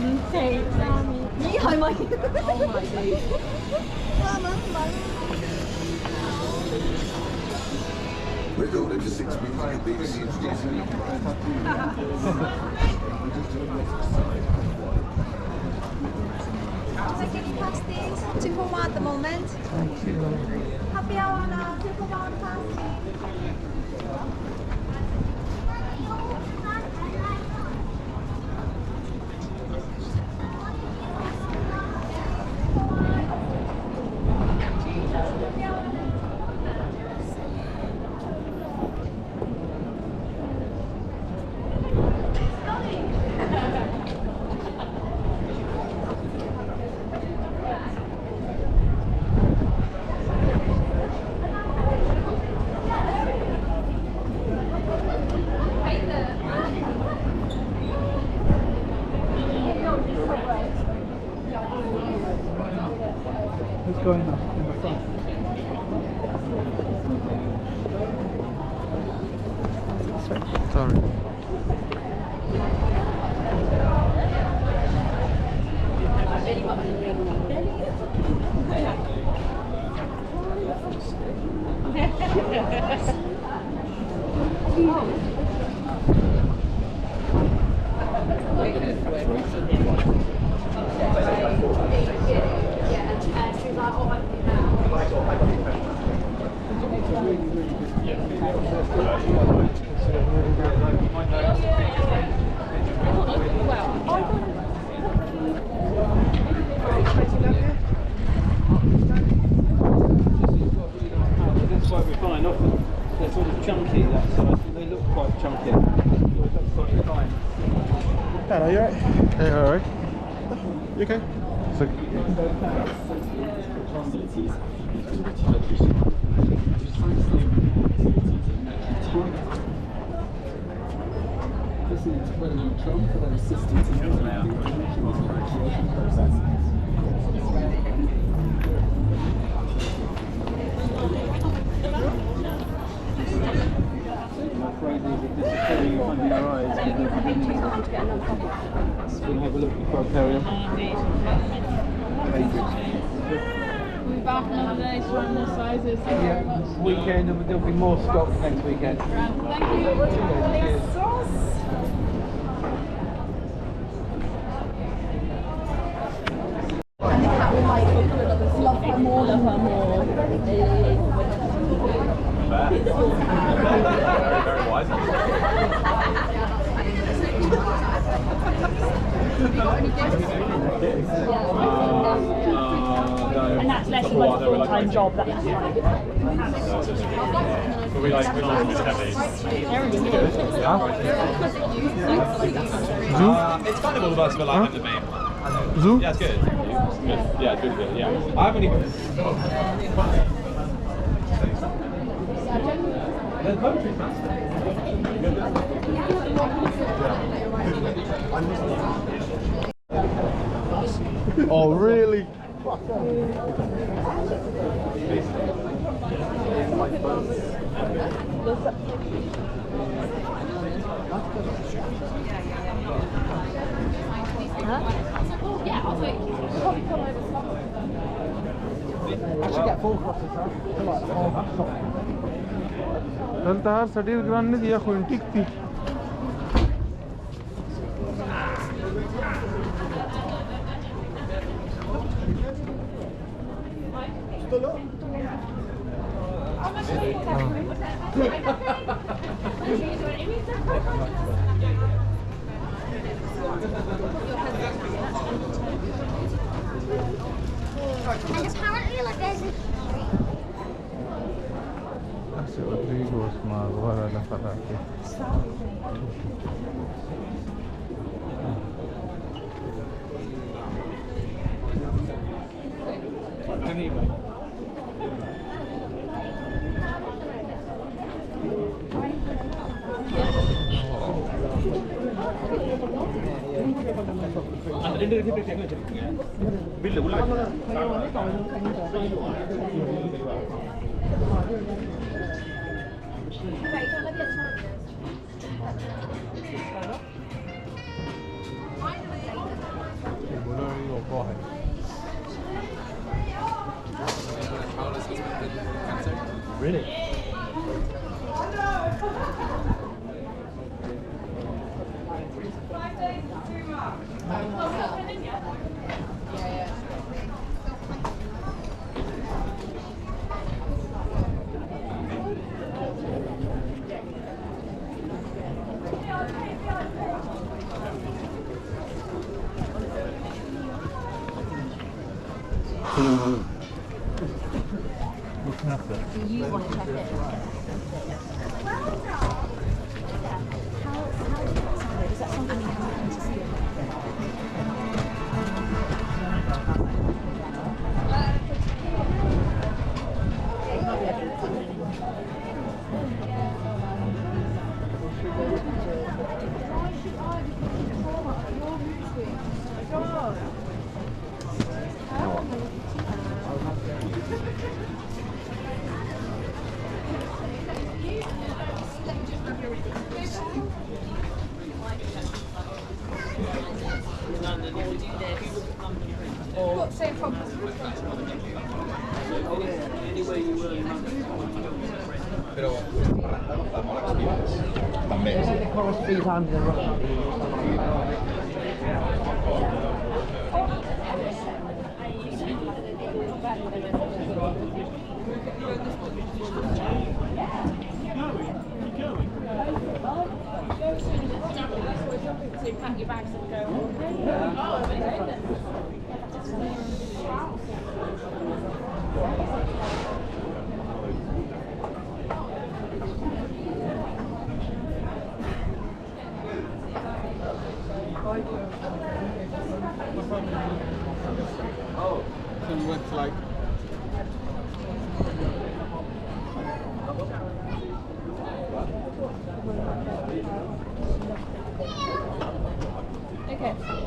Thì Nhí hơi mày. Oh my god. Recorded for 6 weeks on BBC Introducing. Any pasties? 2 for 1 at the moment. Thank you. Happy hour now, 2 for 1 pasty. Who's going up in the front? Sorry. They're sort of chunky, that size. They look quite chunky. That's quite fine. Hello, you alright? Hey, alright. You okay? So, This is President Trump for their assistance in the creation process. I'm afraid these are disappearing in front of your eyes. We'll have a look before I carry on. We'll be back another day to run more sizes. Thank you very much. Weekend, and there'll be more stock next weekend. Thank you. Cheers. Love her more. Love her more. Very wise. And that's less than like a full-time job. That's We like Miss Heavy. It's kind of all about the life of the main. Zoo? Yeah, it's good. It's good. Yeah, it's really good. Yeah. I haven't even. Oh, really? Tahan sadir gran ne diya khun tikti. And apparently, like, there's a Asik Rodriguez marwara la fatake. Anyway. why. Really? Looking after. Do you want to check it? How does that sound? Is that something you have to see? What, same problem? So you pack your bags and go, oh, amazing. Oh, so you went to like. Okay.